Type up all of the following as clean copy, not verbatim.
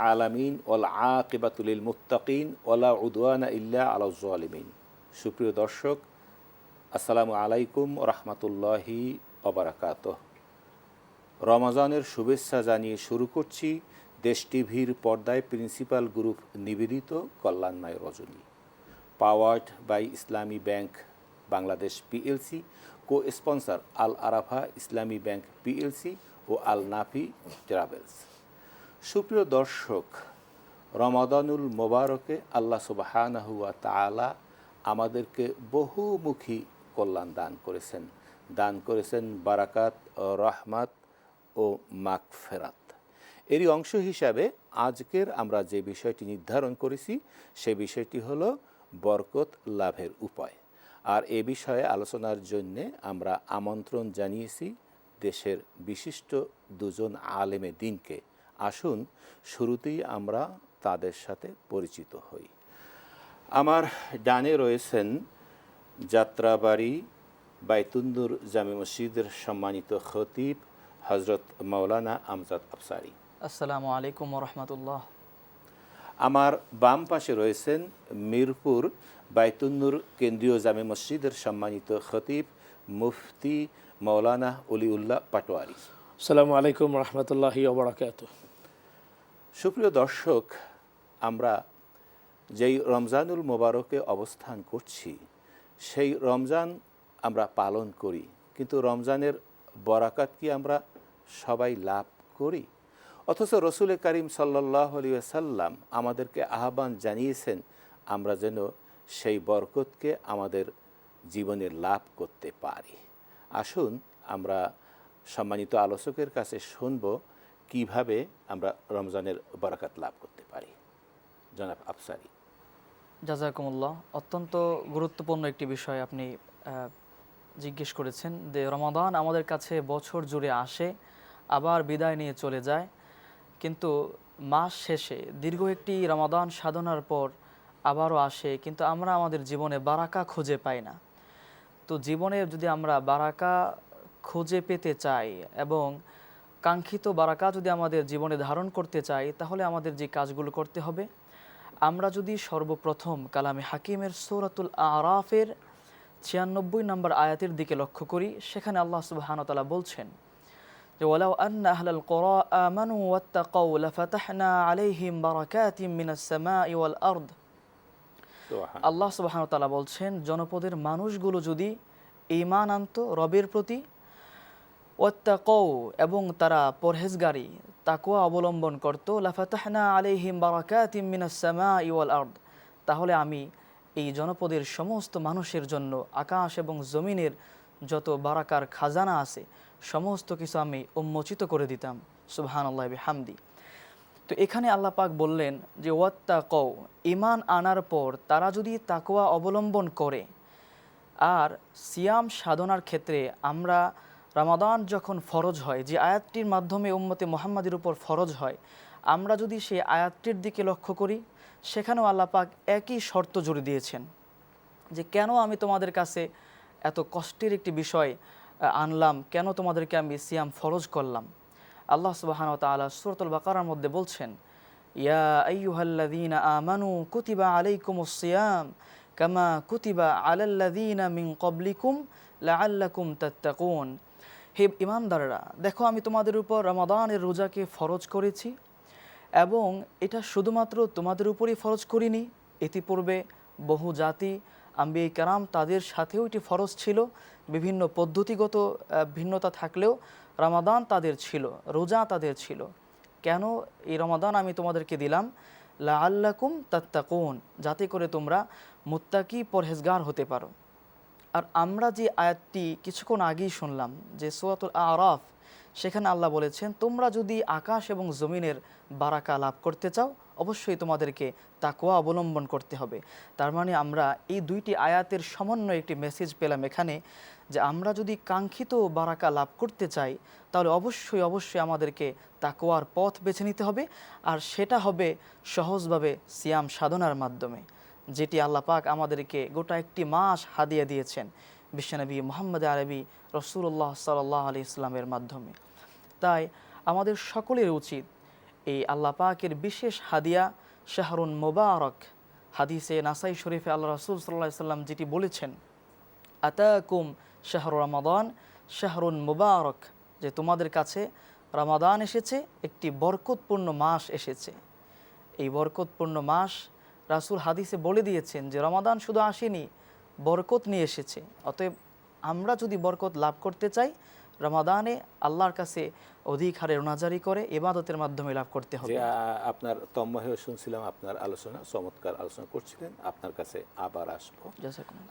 আলামিন ওয়াল আকিবাতুল লিল মুত্তাকিন ওয়ালা উদওয়ানা ইল্লা আলাল যালিমিন। সুপ্রিয় দর্শক, আসসালামু আলাইকুম ওয়া রাহমাতুল্লাহি ওয়া বারাকাতুহু। রমজানের শুভেচ্ছা জানিয়ে শুরু করছি দেশ টিভির পর্দায় প্রিন্সিপাল গ্রুপ নিবেদিত কল্যাণময় রজনী, powered by Islami bank Bangladesh PLC, co sponsor Al Arafa Islami bank PLC ও আল নাফি ট্রাভেলস। সুপ্রিয় দর্শক, রমাদানুল মোবারকে আল্লাহ সুবহানাহু ওয়া তাআলা আমাদেরকে বহুমুখী কল্যাণ দান করেছেন বারাকাত ও রহমাত ও মাগফিরাত। এরই অংশ হিসাবে আজকের আমরা যে বিষয়টি নির্ধারণ করেছি সে বিষয়টি হলো বরকত লাভের উপায়। আর এ বিষয়ে আলোচনার জন্যে আমরা আমন্ত্রণ জানিয়েছি দেশের বিশিষ্ট দুজন আলেমে দ্বীনকে। আসুন শুরুতেই আমরা তাদের সাথে পরিচিত হই। আমার ডানে রয়েছেন যাত্রাবাড়ি বাইতুন্নুর জামে মসজিদের সম্মানিত খতিব হজরত মাওলানা আমজাদ আফসারী। আসসালামু আলাইকুম ওয়া রাহমাতুল্লাহ। আমার বাম পাশে রয়েছেন মিরপুর বাইতুন্নুর কেন্দ্রীয় জামে মসজিদের সম্মানিত খতিব মুফতি মাওলানা অলিউল্লাহ পাটোয়ারি। আসসালামু আলাইকুম রহমতুল্লাহি ওয়া বারাকাতুহু। সুপ্রিয় দর্শক, আমরা যেই রমজানুল মোবারকে অবস্থান করছি সেই রমজান আমরা পালন করি, কিন্তু রমজানের বরাকাত কি আমরা সবাই লাভ করি? অথচ রসুল করিম সাল্লাল্লাহু আলাইহি ওয়াসাল্লাম আমাদেরকে আহ্বান জানিয়েছেন আমরা যেন সেই বরকতকে আমাদের জীবনে লাভ করতে পারি। আসুন আমরা সম্মানিত আলোচকের কাছে শুনব কিভাবে আমরা রমজানের বরাকাত লাভ করতে পারি। জনাব আফসারী। জাযাকুমুল্লাহ। অত্যন্ত গুরুত্বপূর্ণ একটি বিষয় আপনি জিজ্ঞেস করেছেন যে রমাদান আমাদের কাছে বছর জুড়ে আসে, আবার বিদায় নিয়ে চলে যায়, কিন্তু মাস শেষে দীর্ঘ একটি রমাদান সাধনার পর আবারও আসে, কিন্তু আমরা আমাদের জীবনে বারাকা খুঁজে পাই না। তো জীবনে যদি আমরা বারাকা খুঁজে পেতে চাই এবং কাঙ্ক্ষিত বারাকা যদি আমাদের জীবনে ধারণ করতে চাই, তাহলে আমাদের যে কাজগুলো করতে হবে, আমরা যদি সর্বপ্রথম কালামে হাকিমের সূরাতুল আরাফের ৯৬ নম্বর আয়াতের দিকে লক্ষ্য করি, সেখানে আল্লাহ সুবহানাহু ওয়া তাআলা বলছেন যে ওয়ালাউ আন্না আহলাল কুরা আমানু ওয়াত্তাকাউ লাফাতাহনা আলাইহিম বারাকাতিম মিনাস সামাই ওয়াল আরদ। আল্লাহ সুবহানাহু ওয়া তাআলা বলছেন, জনপদের মানুষগুলো যদি ঈমান আনতো রবের প্রতি, ওয়াত্তাকাউ এবং তারা পরহেজগারি তাকওয়া অবলম্বন করত, লাফাতাহনা আলাইহিম বারাকাতিম মিনাস সামাই ওয়াল আরদ, তাহলে আমি এই জনপদের সমস্ত মানুষের জন্য আকাশ এবং জমিনের যত বারাকার খাজানা আছে সমস্ত কিছু আমি উন্মোচিত করে দিতাম। সুবহানাল্লাহি বিহামদি। তো এখানে আল্লাহ পাক বললেন যে ওয়াত্তাকাউ, ঈমান আনার পর তারা যদি তাকওয়া অবলম্বন করে। আর সিয়াম সাধনার ক্ষেত্রে আমরা রমাদান যখন ফরজ হয়, যে আয়াতটির মাধ্যমে উম্মতে মুহাম্মাদের উপর ফরজ হয়, আমরা যদি সেই আয়াতটির দিকে লক্ষ্য করি, সেখানেও আল্লাহ পাক একই শর্ত জুড়ে দিয়েছেন যে কেন আমি তোমাদের কাছে এত কষ্টের একটি বিষয় আনলাম, কেন তোমাদেরকে আমি সিয়াম ফরজ করলাম। আল্লাহ সুবহানাহু ওয়া তাআলা সূরাতুল বাকারার মধ্যে বলছেন, ইয়া আইয়ুহাল্লাযীনা আমানু কুতিবা আলাইকুমুস সিয়াম কামা কুতিবা আলাল্লাযীনা মিন ক্বাবলিকুম লাআল্লাকুম তাত্তাকুন। হে ঈমানদাররা, দেখো আমি তোমাদের উপর রমাদানের রোজাকে ফরজ করেছি, এবং এটা শুধুমাত্র তোমাদের উপরই ফরজ করিনি, ইতিপূর্বে বহু জাতি আম্বিয়া কেরাম তাদের সাথেও এটি ফরজ ছিল। বিভিন্ন পদ্ধতিগত ভিন্নতা থাকলেও রমাদান তাদের ছিল, রোজা তাদের ছিল। কেন এই রমাদান আমি তোমাদেরকে দিলাম? লাআল্লাকুম তাত্তাকুন, যাতে করে তোমরা মুত্তাকি পরহেজগার হতে পারো। আর আমরা যে আয়াতটি কিছুক্ষণ আগেই শুনলাম, যে সূরাতুল আরাফ, সেখানে আল্লাহ বলেছেন তোমরা যদি আকাশ এবং জমিনের বারাকা লাভ করতে চাও, অবশ্যই তোমাদেরকে তাকওয়া অবলম্বন করতে হবে। তার মানে আমরা এই দুইটি আয়াতের সমন্বয়ে একটি মেসেজ পেলাম এখানে, যে আমরা যদি কাঙ্ক্ষিত বারাকা লাভ করতে চাই, তাহলে অবশ্যই আমাদেরকে তাকওয়ার পথ বেছে নিতে হবে। আর সেটা হবে সহজভাবে সিয়াম সাধনার মাধ্যমে, যেটি আল্লাহ পাক আমাদেরকে গোটা একটি মাস হাদিয়া দিয়েছেন বিশ্বনবী মুহাম্মদ আরবি রাসূলুল্লাহ সাল্লাল্লাহু আলাইহি ইসলামের মাধ্যমে। তাই আমাদের সকলের উচিত এই আল্লাহ পাকের বিশেষ হাদিয়া শাহরুন মুবারক। হাদিসে নাসাই শরীফে আল্লাহ রাসূল সাল্লাল্লাহু আলাইহি সাল্লাম যেটি বলেছেন, আতাকুম শাহরু রমাদান শাহরুন মুবারক, যে তোমাদের কাছে রমাদান এসেছে, একটি বরকতপূর্ণ মাস এসেছে। এই বরকতপূর্ণ মাস রাসূল হাদিসে বলে দিয়েছেন যে রমাদান শুধু আসেনি, বরকত নিয়ে এসেছে। অতএব আমরা যদি বরকত লাভ করতে চাই, রমাদানে আল্লাহর কাছে অধিক হারে রোনাজারি করে ইবাদতের মাধ্যমে লাভ করতে হবে। আপনার তন্ময় শুনছিলাম, আপনার আলোচনা চমৎকার আলোচনা করছিলেন, আপনার কাছে আবার আসবো।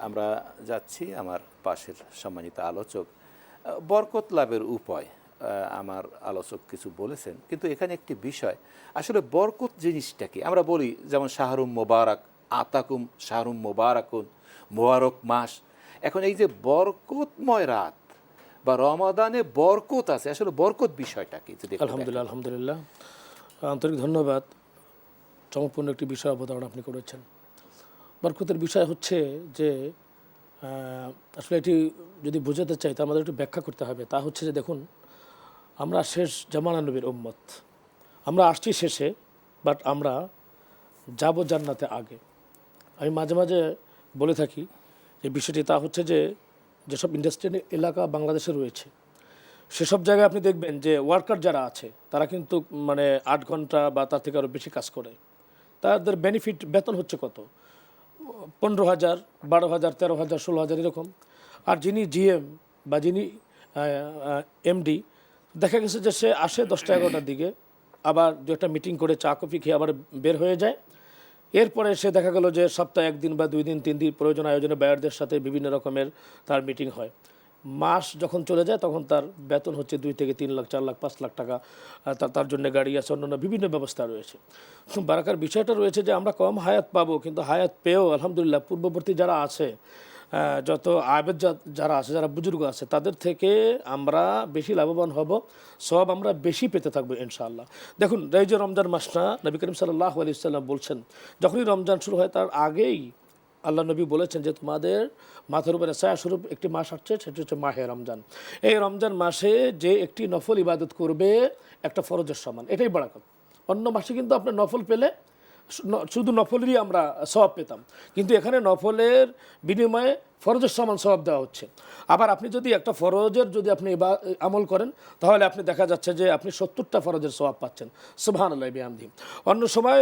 আমরা যাচ্ছি আমার পাশের সম্মানিত আলোচক, বরকত লাভের উপায় আমার আলোচক কিছু বলেছেন, কিন্তু এখানে একটি বিষয়, আসলে বরকত জিনিসটা কি? আমরা বলি যেমন শাহরুম মোবারক, আতাকুম শাহরুম মোবারকুন, মোবারক মাস। এখন এই যে বরকতময় রাত বা রমাদানে বরকত আছে, আসলে বরকত বিষয়টা কি? আলহামদুলিল্লাহ, আলহামদুলিল্লাহ, আন্তরিক ধন্যবাদ। চমকপূর্ণ একটি বিষয় অবতারণা আপনি করেছেন। বরকতের বিষয় হচ্ছে যে আসলে এটি যদি বোঝাতে চাই তা আমাদের একটু ব্যাখ্যা করতে হবে। তা হচ্ছে যে দেখুন, আমরা শেষ জামানা নবীর উম্মত, আমরা আসছি শেষে, বাট আমরা যাব জান্নাতে আগে। আমি মাঝে মাঝে বলে থাকি যে বিষয়টি, তা হচ্ছে যে যেসব ইন্ডাস্ট্রিয়াল এলাকা বাংলাদেশে রয়েছে, সেসব জায়গায় আপনি দেখবেন যে ওয়ার্কার যারা আছে তারা কিন্তু 8 ঘন্টা বা তার থেকে আরও বেশি কাজ করে। তাদের বেনিফিট বেতন হচ্ছে কত? 15,000, 12,000, 13,000, 16,000 এরকম। আর যিনি জিএম বা যিনি এমডি, দেখা গেছে যে সে আসে 10টা-11টার দিকে, আবার 2 একটা মিটিং করে চা কফি খেয়ে আবার বের হয়ে যায়। এরপরে সে দেখা গেল যে সপ্তাহে 1 দিন বা 2 দিন 3 দিন প্রয়োজন আয়োজনে বায়ারদের সাথে বিভিন্ন রকমের তার মিটিং হয়। মাস যখন চলে যায় তখন তার বেতন হচ্ছে 2 থেকে 3 লাখ, 4 লাখ, 5 লাখ টাকা। তার জন্য গাড়ি আছে, অন্যান্য বিভিন্ন ব্যবস্থা রয়েছে। বারাকার বিষয়টা রয়েছে যে আমরা কম হায়াত পাবো, কিন্তু হায়াত পেয়েও আলহামদুলিল্লাহ পূর্ববর্তী যারা আছে, যত আবেদ যারা আছে, যারা বুজুর্গ আছে, তাদের থেকে আমরা বেশি লাভবান হব, সব আমরা বেশি পেতে থাকবো ইনশাআল্লাহ। দেখুন, এই যে রমজান মাসটা নবী করিম সাল্লাল্লাহু আলাইহি ওয়াসাল্লাম বলছেন, যখনই রমজান শুরু হয় তার আগেই আল্লাহ নবী বলেছেন যে তোমাদের মাথার উপরে ছায়াস্বরূপ একটি মাস আসছে, সেটি হচ্ছে মাহে রমজান। এই রমজান মাসে যে একটি নফল ইবাদত করবে একটা ফরজের সমান, এটাই বারাকাত। অন্য মাসে কিন্তু আপনার নফল পেলে শুধু নফলেরই আমরা সওয়াব পেতাম, কিন্তু এখানে নফলের বিনিময়ে ফরজের সমান সওয়াব দেওয়া হচ্ছে। আবার আপনি যদি একটা ফরজের যদি আপনি আমল করেন, তাহলে আপনি দেখা যাচ্ছে যে আপনি 70টা ফরজের সওয়াব পাচ্ছেন। সুবহানাল্লাহি বিহামদিহি। অন্য সময়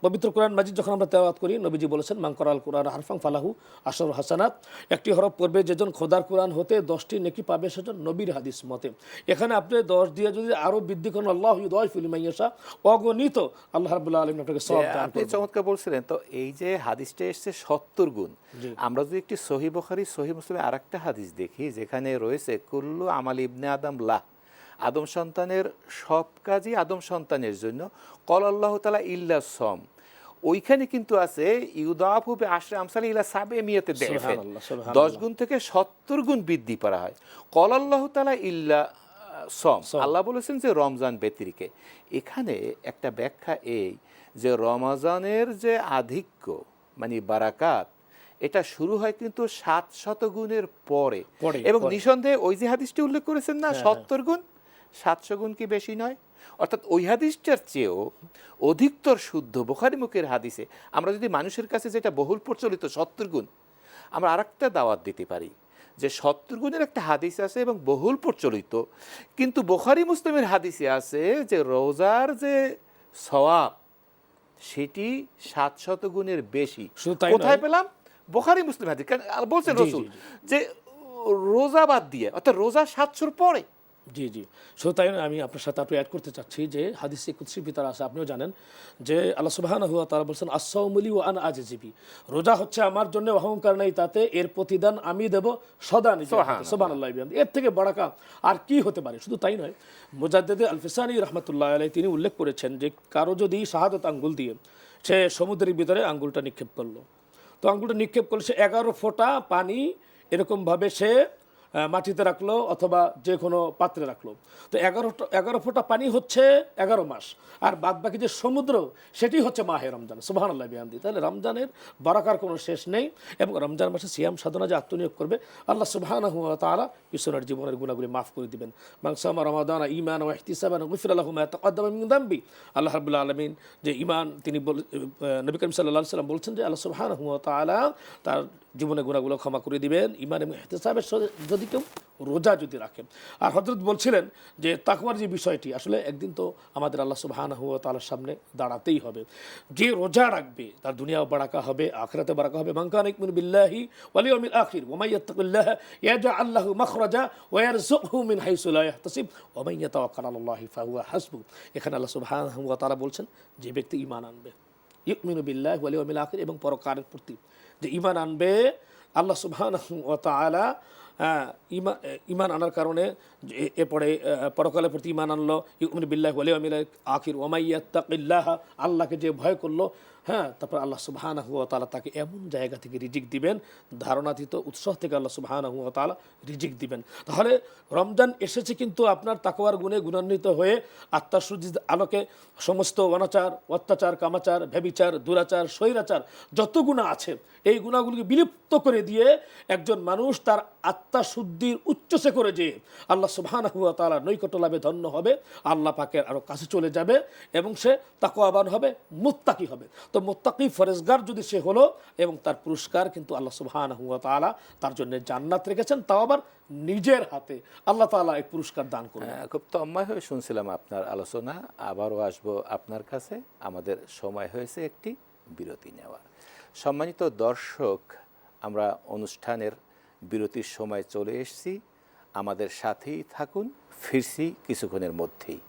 পবিত্র কোরআন মাজিদ যখন আমরা তেলাওয়াত করি, নবীজি বলেছেন, মান করাল কোরআন হারফান ফালাহু আশরু হাসানাত। একটি হরফ পড়বে যেজন খোদার কোরআন হতে 10টি নেকি পাবে সেজন, নবীর হাদিস মতে। এখানে আপনি 10 দিয়ে যদি আরো বৃদ্ধি করেন, আল্লাহু ইউদাইফু লিমান ইয়াশা, অগণিত আল্লাহ রাব্বুল আলামিন আপনাকে সওয়াব দান করবেন। আপনি চমৎকার বলছিলেন। তো এই যে হাদিসটা এসেছে 70 গুণ, আমরা যদি একটি সহিহ বুখারী সহিহ মুসলিমে আরেকটা হাদিস দেখি, যেখানে রয়েছে কুল্লু আমাল ইবনে আদম লাহ, আদম সন্তানের সব কাজই আদম সন্তানের জন্য, কল আল্লাহ তাআলা ইল্লা সম, ওইখানে কিন্তু আছে ইউদাফু বি আশরি আমসালি ইলা 700 দাইফা, 10 গুণ থেকে 70 গুণ বৃদ্ধি করা হয়। কল আল্লাহ তাআলা ইল্লা সম, আল্লাহ বলেছেন যে রমজান ব্যতিরেকে। এখানে একটা ব্যাখ্যা এই যে রমজানের যে আধিক্য মানে বারাকাত, এটা শুরু হয় কিন্তু 700 গুণের পরে। এবং নিঃসন্দেহে ওই যে হাদিসটি উল্লেখ করেছেন না 70 গুণ, 700 গুণ কি বেশি নয়? অর্থাৎ ওই হাদিসটার চেয়েও অধিকতর শুদ্ধ বুখারী মুখের হাদিসে আমরা যদি মানুষের কাছে যেটা বহুল প্রচলিত 70 গুণ, আমরা আরেকটা দাওয়াত দিতে পারি যে 70 গুণের একটা হাদিস আছে এবং বহুল প্রচলিত, কিন্তু বুখারী মুসলিমের হাদিসে আছে যে রোজার যে সওয়াব সেটি 700 গুণের বেশি। কোথায় পেলাম? বুখারী মুসলিম হাদিস। বলছেন রাসূল যে রোজা বাদ দিয়ে, অর্থাৎ রোজা 700 পরে। জি জি, শুধু তাই নয়, আমি আপনার সাথে একটু অ্যাড করতে চাচ্ছি যে হাদিসে কুদসির ভিতরে আছে, আপনিও জানেন যে আল্লাহ সুবহানাহু ওয়া তাআলা বলেছেন, আস-সাওমু লি ওয়া আনা আজজি, রোজা হচ্ছে আমার জন্য, অহংকার নেই তাতে, এর প্রতিদান আমি দেব সদা নিজে। সুবহানাল্লাহি বিহামদিহি। এর থেকে বড় কাজ আর কি হতে পারে? শুধু তাই নয়, মুজাদ্দিদ আল-ফিসানি রাহমাতুল্লাহি আলাইহি তিনি উল্লেখ করেছেন যে কারো যদি শাহাদাত আঙ্গুল দিয়ে সে সমুদ্রের ভিতরে আঙ্গুলটা নিক্ষেপ করলো, তো আঙ্গুলটা নিক্ষেপ করলে সে 11 ফোঁটা পানি এরকমভাবে সে মাটিতে রাখলো অথবা যে কোনো পাত্রে রাখলো। তো 11 ফোঁটা পানি হচ্ছে 11 মাস, আর বাদ বাকি যে সমুদ্র সেটি হচ্ছে মাহে রমজান। সুবহানাল্লাহ বিহামদি। তাহলে রমজানের বারাকার কোনো শেষ নেই, এবং রমজান মাসে সিয়াম সাধনা যে আত্মনিয়োগ করবে, আল্লাহ সুবহানাহু ওয়া তাআলা পিছনের জীবনের গুনাহগুলি মাফ করে দিবেন। মান সামা রমাদানা ঈমানান ওয়া ইহতিসাবান গুফিরা লাহু মা তাকাদ্দামা মিন যামবি। আল্লাহ রাব্বুল আলামিন যে ঈমান, তিনি নবী করিম সাল্লাল্লাহু আলাইহি সাল্লাম বলছেন যে আল্লাহ সুবহানাহু ওয়া তাআলা তার জীবনের গুনাহগুলো ক্ষমা করে দিবেন ঈমান এবং ইহতিসাবের যদি কেউ রোজা যদি রাখেন। আর হযরত বলছিলেন যে তাকওয়ার যে বিষয়টি, আসলে একদিন তো আমাদের আল্লাহ সুবহানাহু ওয়া তাআলার সামনে দাঁড়াতেই হবে। যে রোজা রাখবে তার দুনিয়াও বারাকা হবে, আখিরাতে বারাকা হবে। মান কানা ইউমিনু বিল্লাহি ওয়াল ইয়াউমিল আখির ওয়া মান ইয়াত্তাকিল্লাহা ইয়াজআল লাহু মাখরাজা ওয়া ইয়ারযুকহু মিন হাইসু লা ইয়াহতাসিব ওয়া মান ইয়াতাওয়াক্কাল আলাল্লাহি ফাহুয়া হাসবুহ। এখানে আল্লাহ সুবহানাহু ওয়া তাআলা বলছেন যে ব্যক্তি ঈমান আনবে, ইউমিনু বিল্লাহি ওয়াল ইয়াউমিল আখির, এবং পরকালের প্রতি যে ঈমান আনবে, আল্লাহ সুবহানাহু ওয়া তাআলা ঈমান আনার কারণে এরপরে পরকালের প্রতি ঈমান আনলো, ইউমিনু বিল্লাহি ওয়াল ইয়াউমিল আখির ওয়া মান ইয়াত্তাকিল্লাহা, আল্লাহকে যে ভয় করলো, হ্যাঁ, তারপর আল্লাহ সুবহানাহু ওয়া তাআলা তাকে এমন জায়গা থেকে রিজিক দিবেন, ধারণাতীত উৎস থেকে আল্লাহ সুবহানাহু ওয়া তাআলা রিজিক দিবেন। তাহলে রমজান এসেছে কিন্তু আপনার তাকওয়ার গুণে গুণান্বিত হয়ে আত্মাশুদ্ধির আলোকে সমস্ত অনাচার, অত্যাচার, কামাচার, ব্যভিচার, দুরাচার, স্বৈরাচার যত গুনাহ আছে এই গুনাহগুলিকে বিলুপ্ত করে দিয়ে একজন মানুষ তার আত্মাশুদ্ধির উচ্চসে করে যে আল্লাহ সুবহানাহু ওয়া তাআলা নৈকট্য লাভে ধন্য হবে, আল্লাহ পাকের আরও কাছে চলে যাবে, এবং সে তাকওয়াবান হবে, মুত্তাকি হবে। তো মুত্তাকি ফরেজগার যদি সে হলো, এবং তার পুরস্কার কিন্তু আল্লাহ সুবহানাহু ওয়া তাআলা তার জন্য জান্নাত রেখেছেন, তাও আবার নিজের হাতে আল্লাহ তাআলা এই পুরস্কার দান করবেন। খুব তন্ময় হয়ে শুনছিলাম আপনার আলোচনা। আবারও আসবো আপনার কাছে। আমাদের সময় হয়েছে একটি বিরতি নেওয়ার। সম্মানিত দর্শক, আমরা অনুষ্ঠানের বিরতির সময় চলে এসেছি। আমাদের সাথেই থাকুন, ফিরছি কিছুক্ষণের মধ্যেই।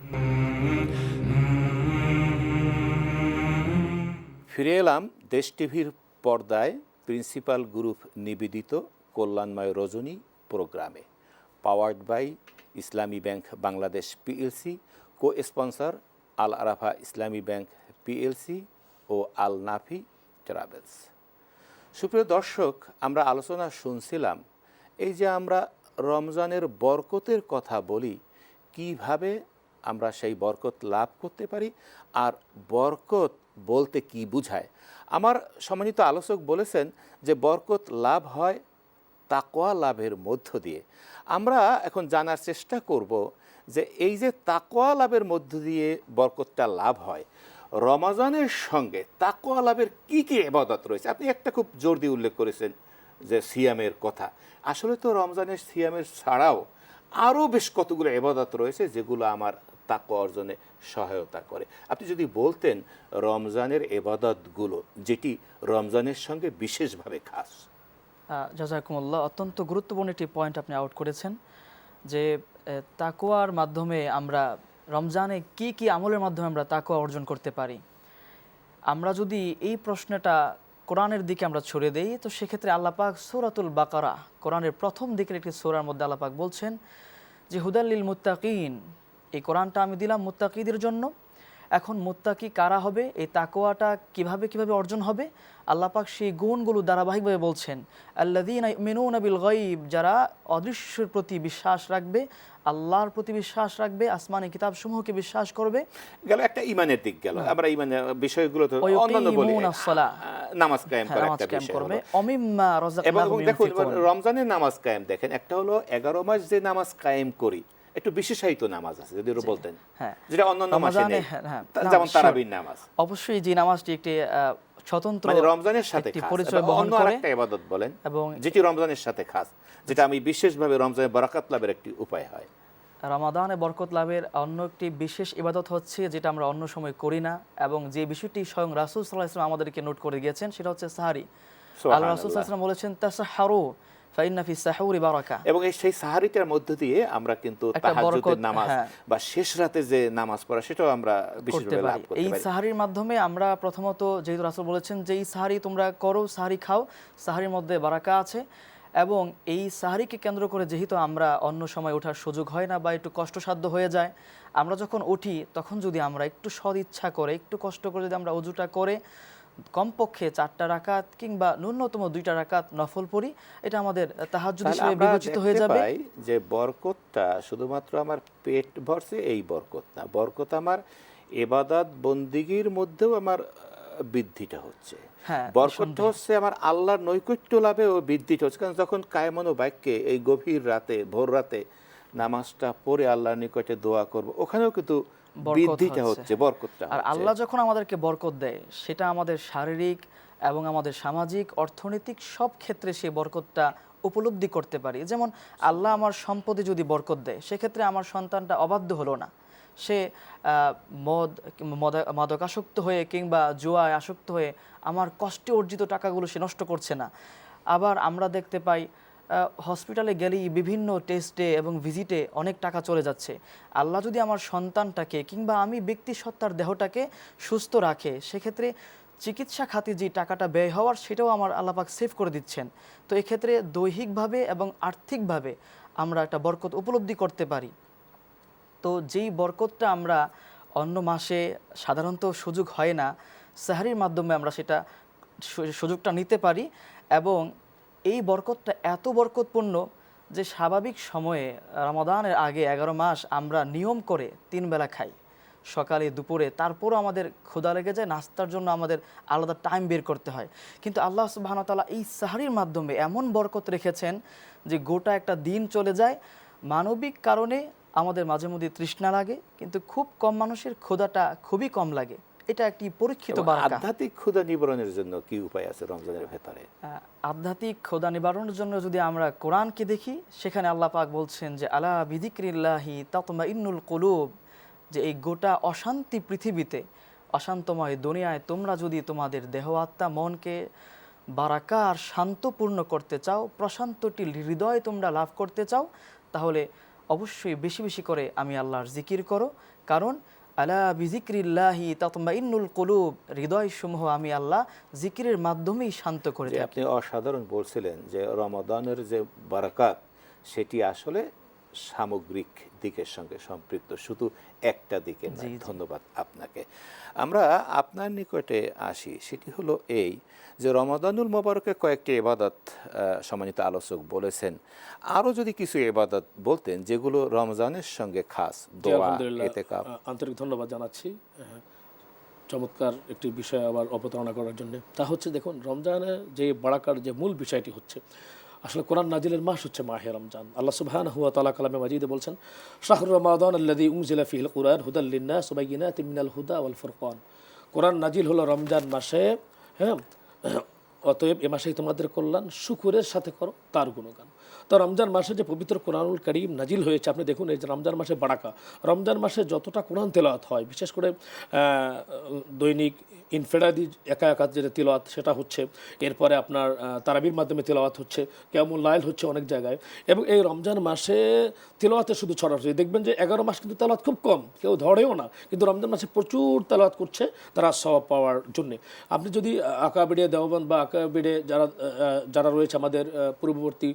ফিরে এলাম দেশ টিভির পর্দায় প্রিন্সিপাল গ্রুপ নিবেদিত কল্যাণময় রজনী প্রোগ্রামে, powered by Islami bank Bangladesh PLC, co sponsor Al Arafa Islami bank PLC ও আল নাফি ট্রাভেলস। সুপ্রিয় দর্শক, আমরা আলোচনা শুনছিলাম এই যে আমরা রমজানের বরকতের কথা বলি, কিভাবে আমরা সেই বরকত লাভ করতে পারি, আর বরকত বলতে কি বুঝায়। আমার সম্মানিত আলোচক বলেছেন যে বরকত লাভ হয় তাকওয়া লাভের মধ্য দিয়ে। আমরা এখন জানার চেষ্টা করব যে এই যে তাকওয়া লাভের মধ্য দিয়ে বরকতটা লাভ হয়, রমজানের সঙ্গে তাকওয়া লাভের কি কি ইবাদত রয়েছে। আপনি একটা খুব জোর দিয়ে উল্লেখ করেছেন যে সিয়ামের কথা। আসলে তো রমজানের সিয়ামের ছাড়াও আরও বেশ কতগুলো ইবাদত রয়েছে যেগুলো আমার তাকওয়া অর্জনে সহায়তা করে। আপনি যদি বলতেন রমজানের ইবাদতগুলো যেটি রমজানের সঙ্গে বিশেষভাবে খাস। জাযাকুমুল্লাহ, অত্যন্ত গুরুত্বপূর্ণ একটি পয়েন্ট আপনি আউট করেছেন যে তাকওয়ার মাধ্যমে আমরা রমজানে কি কি আমলের মাধ্যমে আমরা তাকওয়া অর্জন করতে পারি। আমরা যদি এই প্রশ্নটা কোরআনের দিকে আমরা ছড়িয়ে দেই, তো সেক্ষেত্রে আল্লাহ পাক সূরাতুল বাকারা, কোরআনের প্রথম দিকের একটি সূরার মধ্যে আল্লাহ পাক বলছেন যে হুদাল লিল মুত্তাকিন, এই কোরআনটা আমি দিলাম মুত্তাকিদের জন্য। এখন মুত্তাকি কারা হবে, এই তাকওয়াটা কিভাবে অর্জন হবে, আল্লাহ পাক সেই গুণগুলো ধারাবাহিকভাবে বলছেন। আল্লাযীনা ইউমিনুনা বিল গায়ব, যারা অদৃশ্যের প্রতি বিশ্বাস রাখবে, আল্লাহর প্রতি বিশ্বাস রাখবে, আসমানি কিতাব সমূহকে বিশ্বাস করবে। গেল একটা ঈমানের দিক গেল। আমরা ঈমানের বিষয়গুলো তো অন্যান্য বলি, নামাজ কায়েম করা একটা বিষয় হলো। অমিম্মা রাযাকনাহুম ইউনফিকুন। দেখুন রমজানের নামাজ কায়েম দেখেন, একটা হলো 11 মাস যে নামাজ কায়েম করি, একটু বিশেষায়িত নামাজ আছে যদি বলতেন, যেটা অন্যান্য মাসে নেই, যেমন তারাবির নামাজ। অবশ্যই যে নামাজটি একটি স্বতন্ত্র, মানে রমজানের সাথে পরিচয় বহন করে একটা ইবাদত বলেন, এবং যেটি রমজানের সাথে খাস, যেটা আমি বিশেষভাবে রমজানের বরকত লাভের একটি উপায় হয়। রমাদানে বরকত লাভের অন্য একটি বিশেষ ইবাদত হচ্ছে যেটা আমরা অন্য সময় করি না, এবং যে বিষয়টি স্বয়ং রাসূল সাল্লাল্লাহু আলাইহি ওয়াসাল্লাম আমাদেরকে নোট করে গিয়েছেন, সেটা হচ্ছে সাহারি। আল্লাহ রাসূল সাল্লাল্লাহু আলাইহি ওয়াসাল্লাম বলেছেন তাসাহহারু ফাইন্না ফিস সাহুরি বারাকা, এবং সেই সাহারিটার মধ্য দিয়ে আমরা কিন্তু তাহাজ্জুদের নামাজ বা শেষ রাতে যে নামাজ পড়া, সেটাও আমরা বিশেষভাবে লাভ করতে পারি। এই সাহারির মাধ্যমে আমরা প্রথমত, যেহেতু রাসূল বলেছেন যে এই সাহারি তোমরা করো, সাহারি খাও, সাহারির মধ্যে বারাকা আছে, এবং এই সাহারিকে কেন্দ্র করে যেহেতু আমরা অন্য সময় ওঠার সুযোগ হয় না বা একটু কষ্টসাধ্য হয়ে যায়, আমরা যখন উঠি তখন যদি আমরা একটু সদ ইচ্ছা করে, একটু কষ্ট করে যদি আমরা ওযুটা করে কমপক্ষে 4টা রাকাত কিংবা ন্যূনতম 2টা রাকাত নফল পড়ি, এটা আমাদের তাহাজ্জুদ তাহলে হিসেবে আমরা বিবেচিত হয়ে দেখতে যাবে। পাই যে বরকতটা শুধুমাত্র আমার পেট ভরছে এই বরকত না, বরকত আমার ইবাদত বন্দিগির মধ্যেও আমার বৃদ্ধিটা হচ্ছে। হ্যাঁ, বরকতটা হচ্ছে আমার আল্লাহর নৈকট্য লাভে ও বৃদ্ধিটা হচ্ছে। কারণ যখন কায়মন ও বাক্যে এই গভীর রাতে ভোর রাতে নামাজটা পড়ে আল্লাহর নিকটে দোয়া করব, ওখানেও কিন্তু বরকত বৃদ্ধিটা হচ্ছে। হচ্ছে, বরকতটা আর হচ্ছে। আল্লাহ যখন আমাদেরকে বরকত দেয়, সেটা আমাদের শারীরিক এবং আমাদের সামাজিক, অর্থনৈতিক সব ক্ষেত্রে সেই বরকতটা উপলব্ধি করতে পারি। যেমন আল্লাহ আমার সম্পদে যদি বরকত দেয়, সেক্ষেত্রে আমার সন্তানটা অবাধ্য হলো না, সে মাদকাসক্ত হয়ে কিংবা জুয়ায় আসক্ত হয়ে আমার কষ্টে অর্জিত টাকাগুলো সে নষ্ট করছে না। আবার আমরা দেখতে পাই হসপিটালে গেলেই বিভিন্ন টেস্টে এবং ভিজিটে অনেক টাকা চলে যাচ্ছে। আল্লাহ যদি আমার সন্তানটাকে কিংবা আমি ব্যক্তি সত্তার দেহটাকে সুস্থ রাখে, সেক্ষেত্রে চিকিৎসা খাতে যে টাকাটা ব্যয় হওয়ার, সেটাও আমার আল্লাহ পাক সেভ করে দিচ্ছেন। তো এক্ষেত্রে দৈহিকভাবে এবং আর্থিকভাবে আমরা একটা বরকত উপলব্ধি করতে পারি। তো যেই বরকতটা আমরা অন্য মাসে সাধারণত সুযোগ হয় না, সাহরির মাধ্যমে আমরা সেটা সুযোগটা নিতে পারি। এবং এই বরকতটা এত বরকতপূর্ণ যে স্বাভাবিক সময়ে রমাদানের আগে 11 মাস আমরা নিয়ম করে 3 বেলা খাই, সকালে দুপুরে, তারপরও আমাদের ক্ষুধা লেগে যায়, নাস্তার জন্য আমাদের আলাদা টাইম বের করতে হয়। কিন্তু আল্লাহ সুবহানাহু ওয়া তাআলা এই সাহরির মাধ্যমে এমন বরকত রেখেছেন যে গোটা একটা দিন চলে যায়। মানবিক কারণে আমাদের মাঝে মধ্যে তৃষ্ণা লাগে, কিন্তু খুব কম মানুষের ক্ষুধাটা খুবই কম লাগে। এটা একটি পরীক্ষিত এবং বারাকা। আধ্যাত্মিক ক্ষুধা নিবারণের জন্য কি উপায় আছে রমজানের ভেতরে? আধ্যাত্মিক ক্ষুধা নিবারণের জন্য যদি আমরা কোরআনকে দেখি, সেখানে আল্লাহ পাক বলছেন যে আলা বিযিক্রিল্লাহি তাতমাইন্নুল কুলুব, যে এই গোটা অশান্তি পৃথিবীতে, অশান্তময় দুনিয়ায় তোমরা যদি তোমাদের দেহ আত্মা মনকে বারাকা আর শান্তপূর্ণ করতে চাও, প্রশান্তটি হৃদয় তোমরা লাভ করতে চাও, তাহলে অবশ্যই বেশি বেশি করে আমি আল্লাহর জিকির করো। কারণ আলা বিযিক্রিল্লাহি তাতমাইন্নুল কুলুব, হৃদয়সমূহ আমি আল্লাহ জিকিরের মাধ্যমেই শান্ত করে যে থাকি। আপনি অসাধারণ বলছিলেন যে রমাদানের যে বারাকাত, সেটি আসলে সামগ্রিক দিকের সঙ্গে সম্পৃক্ত, শুধু একটা দিকে নয়। ধন্যবাদ আপনাকে। আমরা আপনার নিকটে আসি, সেটি হলো এই যে রমাদানুল মোবারকে কয়েকটি ইবাদত সম্মানিত আলোচক বলেছেন, আরও যদি কিছু ইবাদত বলতেন যেগুলো রমজানের সঙ্গে খাস, দোয়া, আলহামদুলিল্লাহ, ইতিকাফ। আন্তরিক ধন্যবাদ জানাচ্ছি চমৎকার একটি বিষয় আবার অবতারণা করার জন্য। তা হচ্ছে, দেখুন, রমজানের যে বারাকার যে মূল বিষয়টি হচ্ছে, আসলে কোরআন নাজিলের মাস হচ্ছে মাহে রমজান। আল্লাহ সুবহানাহু ওয়া তাআলা কালামে মাজিদে বলছেন, শাহরু রমাদান আল্লাযী উনজিলা ফীহিল কুরআন হুদাল লিন্নাস ওয়া বাইয়িনাতিম মিনাল হুদা ওয়াল ফুরকান। কোরআন নাজিল হলো রমজান মাসে, হ্যাঁ, অতএব এ মাসেই তোমাদের কল্যাণ, শুকরের সাথে করো তার গুণগান। তো রমজান মাসে যে পবিত্র কোরআনুল কারীম নাজিল হয়েছে, আপনি দেখুন এই যে রমজান মাসে বারাকা, রমজান মাসে যতটা কোরআন তেলাওয়াত হয়, বিশেষ করে দৈনিক ইনফেরাদি একা একা যে তেলাওয়াত সেটা হচ্ছে, এরপরে আপনার তারাবির মাধ্যমে তেলাওয়াত হচ্ছে, কিয়ামুল লাইল হচ্ছে অনেক জায়গায়, এবং এই রমজান মাসে তেলাওয়াতে শুধু ছড়াছড়ি। দেখবেন যে 11 মাস কিন্তু তেলাওয়াত খুব কম, কেউ ধরেও না, কিন্তু রমজান মাসে প্রচুর তেলাওয়াত করছে তারা সওয়াব পাওয়ার জন্যে। আপনি যদি আকাবিরে দেওবন্দ বা আকাবিরে যারা রয়েছে আমাদের পূর্ববর্তী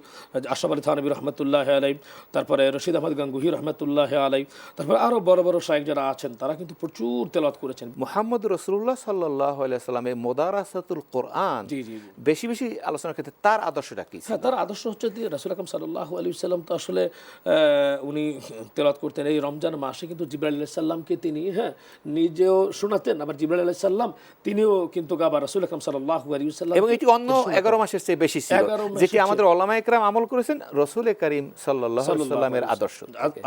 আশরাফ আলী থানভী রহমতুল্লাহ আলাই, তারপরে রশিদ আহমদ গাঙ্গুহি রহমতুল্লাহ আলাই, তারপরে আরও বড় বড় শায়েখ যারা আছেন, তারা কিন্তু প্রচুর তেলাওয়াত করেছেন। মুহাম্মদ রাসূলুল্লাহ সাল্লাল্লাহু আলাইহি সাল্লামের মুদারাসাতুল কোরআন, জি জি বেশি বেশি আলোচনার ক্ষেত্রে তার আদর্শটা কি ছিল? হ্যাঁ, তার আদর্শ হচ্ছে যে রাসূল আকরাম সাল্লাল্লাহু আলাইহি ওয়াসাল্লাম তো আসলে উনি তেলাওয়াত করতেন এই রমজান মাসে, কিন্তু জিবরাইল আলাইহিস সালামকে তিনি নিজেও শোনাতেন, আবার জিবরাইল আলাইহিস সালাম তিনিও কিন্তু আবার রাসূল আকরাম সাল্লাল্লাহু আলাইহি ওয়াসাল্লাম, এবং এটি অন্য 11 মাসের চেয়ে বেশি ছিল, যেটি আমাদের উলামায়ে কেরাম আমল করেছেন রাসূল করিম সাল্লাল্লাহু আলাইহি ওয়াসাল্লামের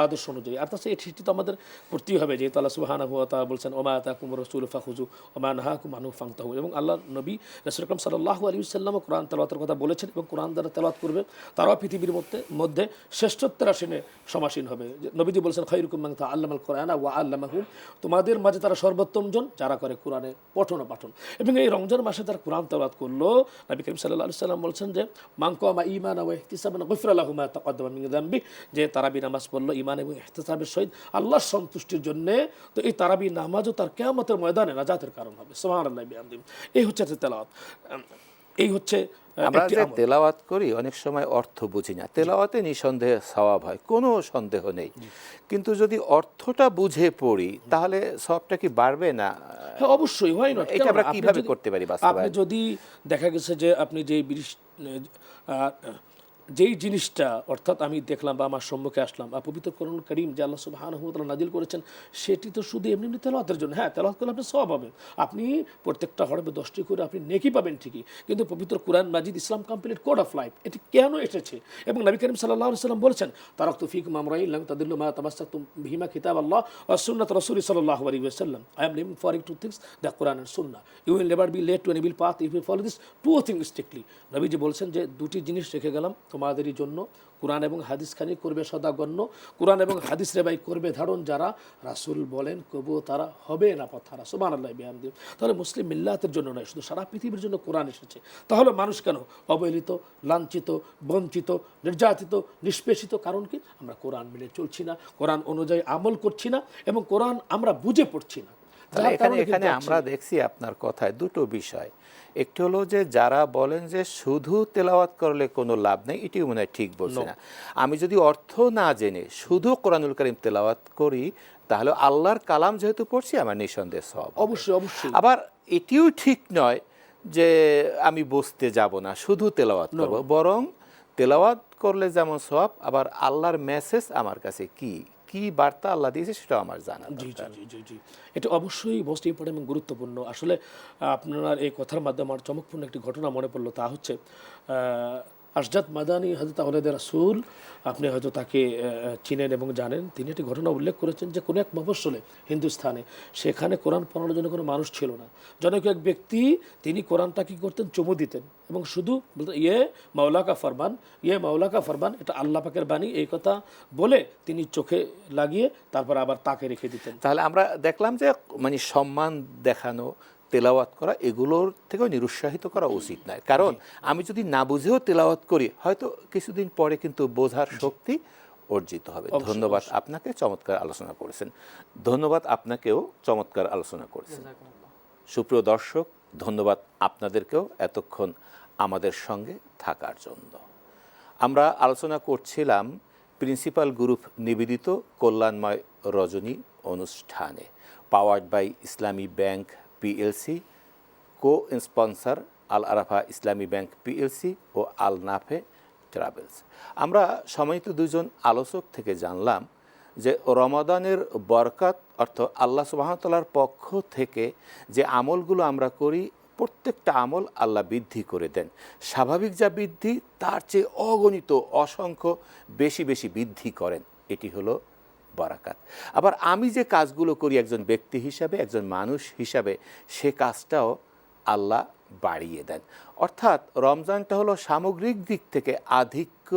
আদর্শ অনুযায়ী। আর তাছাড়া এটি তো আমাদের করতেই হবে, যেহেতু আল্লাহ সুবহানাহু ওয়া তাআলা বলছেন ওমা আতাকুমুর রাসূলু ফাখুযু ওয়া মা নাহাকুম আনহু ফান্তাহু, এবং আল্লাহ নবী রাসূল আকরাম সাল্লাল্লাহু আলাইহি ওয়াসাল্লাম কোরআন তেলাওয়াতের কথা বলেছেন, এবং কোরআন দ্বারা তেলাওয়াত করবে তারাও পৃথিবীর মধ্যে শ্রেষ্ঠত্বের আসনে সমাসীন হবে। নবীজি বলেছেন খায়রুকুম মান তাআল্লামাল কুরআনা ওয়া আল্লামাহু, তোমাদের মাঝে তারা সর্বোত্তম জন যারা করে কোরআনে পঠন পাঠন। এবং এই রমজান মাসে তারা কোরআন তেলাওয়াত করলো, নবী করিম সাল্লাল্লাহু আলাইহি ওয়াসাল্লাম বলছেন যে মান কামা ঈমানান ওয়া ইহতিসাবান গুফিরা লাহু মা তাকাদ্দামা মিন যামবি, যে তারাবি নামাজ পড়লো ঈমান এবং ইহতিসাবের সহিত আল্লাহর সন্তুষ্টির জন্য, তো এই তারাবি নামাজও তার কিয়ামতের ময়দানে নাজাতের কারণ হবে। সুবহানাল্লাহি বিহামদিহি। এই হচ্ছে তেলাওয়াত। এই হচ্ছে আমরা একটি যে আমল। তেলাওয়াত করি অনেক সময় অর্থ বুঝি না, তেলাওয়াতে নিঃসন্দেহে সওয়াব হয়, কোনো সন্দেহ নেই, কিন্তু যদি অর্থটা বুঝে পড়ি তাহলে সওয়াবটা কি বাড়বে না? হ্যাঁ, অবশ্যই, হয় নট। এটা আমরা কিভাবে করতে পারি আপনি বাস্তবায়ন? যদি দেখা গেছে যে আপনি যেই জিনিসটা অর্থাৎ আমি দেখলাম বা আমার সম্মুখে আসলাম বা পবিত্র কোরআনুল কারীম যে আল্লাহ সুবহানাহু ওয়া তাআলা নাজিল করেছেন, সেটি তো শুধু এমনি এমনি তেলাওয়াতের জন্য। হ্যাঁ, তেলাওয়াত করলে আপনি সওয়াব পাবেন, আপনি প্রত্যেকটা হরফে 10টি করে আপনি নেকি পাবেন ঠিকই, কিন্তু পবিত্র কোরআন মাজিদ ইসলাম কমপ্লিট কোড অফ লাইফ, এটি কেন এসেছে? এবং নবী করিম সাল্লাল্লাহু আলাইহি ওয়াসাল্লাম বলেছেন, তারাকতু ফীকুম আমরাইন লাম তাদিল্লু মা তামাসসাকতুম বিহিমা কিতাবাল্লাহ ওয়া সুন্নাত রাসূলি সাল্লাল্লাহু আলাইহি ওয়াসাল্লাম। I am living for two things, the Quran and Sunnah. You will never be led to an evil path if you follow this two things strictly. নবীজি বলছেন যে দুটি জিনিস রেখে গেলাম তোমাদেরই জন্য, কোরআন এবং হাদিস খানি করবে সদাগণ্য, কোরআন এবং হাদিস রেবাই করবে ধারণ যারা, রাসূল বলেন কবু তারা হবে না পথহারা। সুবহানাল্লাহি বিহামদিহি। তাহলে মুসলিম মিল্লাতের জন্য নয়, শুধু সারা পৃথিবীর জন্য কোরআন এসেছে। তাহলে মানুষ কেন অবহেলিত, লাঞ্ছিত, বঞ্চিত, নির্যাতিত, নিষ্পেষিত? কারণ কি? আমরা কোরআন মেনে চলছি না, কোরআন অনুযায়ী আমল করছি না, এবং কোরআন আমরা বুঝে পড়ছি না। তাহলে এখানে আমরা দেখছি আপনার কথায় দুটো বিষয়। একটি হলো যে যারা বলেন যে শুধু তেলাওয়াত করলে কোনো লাভ নেই, এটিও মনে হয় ঠিক বলছে না। আমি যদি অর্থ না জেনে শুধু কোরআনুল কারীম তেলাওয়াত করি, তাহলে আল্লাহর কালাম যেহেতু পড়ছি আমার নিঃসন্দেহে সওয়াব হবে। অবশ্যই, অবশ্যই। আবার এটিও ঠিক নয় যে আমি বসতে যাব না, শুধু তেলাওয়াত করব, বরং তেলাওয়াত করলে যেমন সওয়াব, আবার আল্লাহর মেসেজ আমার কাছে কি কি বার্তা আল্লাহ দিয়েছে সেটা আমার জানা জি জি দরকার। জি জি জি, এটা অবশ্যই মোস্ট ইম্পর্টেন্ট এবং গুরুত্বপূর্ণ। আসলে আপনার এই কথার মাধ্যমে আমার চমকপূর্ণ একটি ঘটনা মনে পড়লো, তা হচ্ছে আশজাত মাদানী হযরত আওলাদে রাসূল, আপনি হয়তো তাকে চিনেন এবং জানেন। তিনি একটি ঘটনা উল্লেখ করেছেন যে কোনো এক মফস্বলে হিন্দুস্থানে, সেখানে কোরআন পড়ানোর জন্য কোনো মানুষ ছিল না। জনৈক এক ব্যক্তি, তিনি কোরআনটা কী করতেন, চুমু দিতেন এবং শুধু বলতেন ইয়ে মাওলা কা ফরমান, ইয়ে মাওলা কা ফরমান, এটা আল্লাহ পাকের বাণী, এই কথা বলে তিনি চোখে লাগিয়ে তারপর আবার তাকে রেখে দিতেন। তাহলে আমরা দেখলাম যে মানে সম্মান দেখানো, তেলাওয়াত করা, এগুলোর থেকেও নিরুৎসাহিত করা উচিত নয়। কারণ আমি যদি না বুঝেও তেলাওয়াত করি, হয়তো কিছুদিন পরে কিন্তু বোঝার শক্তি অর্জিত হবে। ধন্যবাদ আপনাকে, চমৎকার আলোচনা করেছেন। ধন্যবাদ আপনাকেও, চমৎকার আলোচনা করেছেন। সুপ্রিয় দর্শক, ধন্যবাদ আপনাদেরকেও এতক্ষণ আমাদের সঙ্গে থাকার জন্য। আমরা আলোচনা করছিলাম প্রিন্সিপাল গ্রুপ নিবেদিত কল্যাণময় রজনী অনুষ্ঠানে, powered by Islami bank PLC, co sponsor Al Arafa Islami bank PLC ও আল নাফে ট্রাভেলস। আমরা সম্মানিত দুজন আলোচক থেকে জানলাম যে রমাদানের বরকত অর্থ আল্লাহ সুবহানাহু ওয়া তাআলার পক্ষ থেকে যে আমলগুলো আমরা করি, প্রত্যেকটা আমল আল্লাহ বৃদ্ধি করে দেন। স্বাভাবিক যা বৃদ্ধি, তার চেয়ে অগণিত অসংখ্য বেশি বেশি বৃদ্ধি করেন। এটি হলো বারাকাত। আবার আমি যে কাজগুলো করি একজন ব্যক্তি হিসাবে, একজন মানুষ হিসাবে, সে কাজটাও আল্লাহ বাড়িয়ে দেন। অর্থাৎ রমজানটা হলো সামগ্রিক দিক থেকে আধিক্য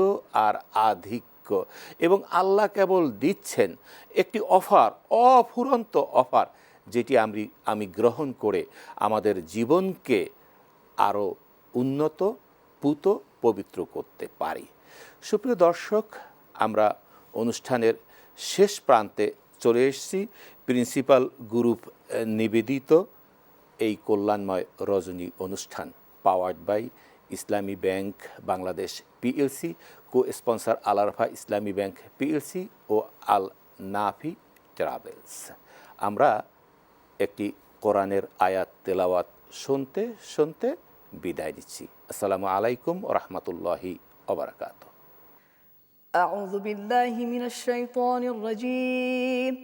আর আধিক্য, এবং আল্লাহ কেবল দিচ্ছেন একটি অফার, অফুরন্ত অফার, যেটি আমি গ্রহণ করে আমাদের জীবনকে আরও উন্নত, পুত, পবিত্র করতে পারি। সুপ্রিয় দর্শক, আমরা অনুষ্ঠানের শেষ প্রান্তে চলে এসেছি। প্রিন্সিপাল গ্রুপ নিবেদিত এই কল্যাণময় রজনী অনুষ্ঠান, powered by Islami bank Bangladesh PLC, co sponsor Al Arafa Islami bank PLC ও আল নাফি ট্রাভেলস। আমরা একটি কোরআনের আয়াত তেলাওয়াত শুনতে শুনতে বিদায় নিচ্ছি। আসসালামু আলাইকুম ওয়া রাহমাতুল্লাহি ওয়া বারাকাতুহু। أعوذ بالله من الشيطان الرجيم.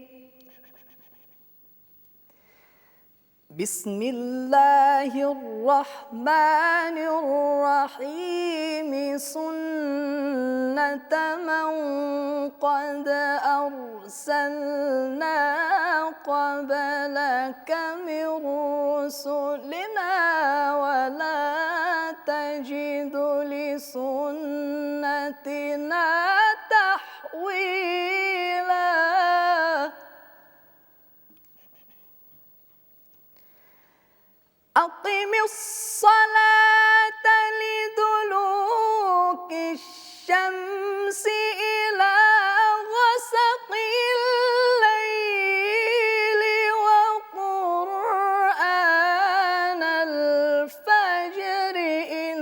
بسم الله الرحمن الرحيم. سنة من قد أرسلنا قبلك من رسلنا ولا تجد لسنتنا تحويلا. أقم الصلاة لدلوك الشمس إلى غسق الليل وقرآن الفجر إن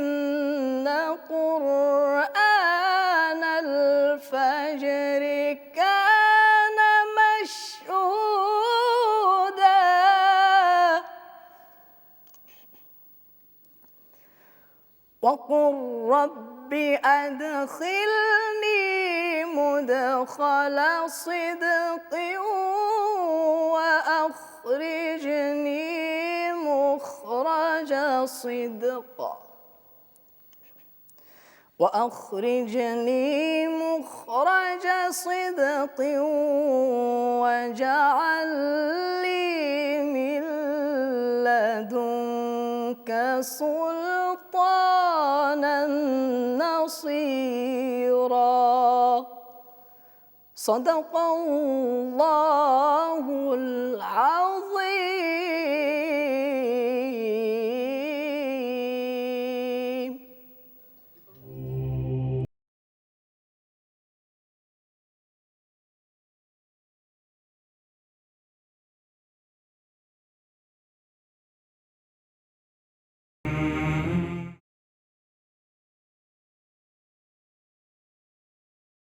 وقل رب أدخلني مدخل صدق وأخرجني مخرج صدق واجعل لي من لدنك سلطانا نصيرا صدق الله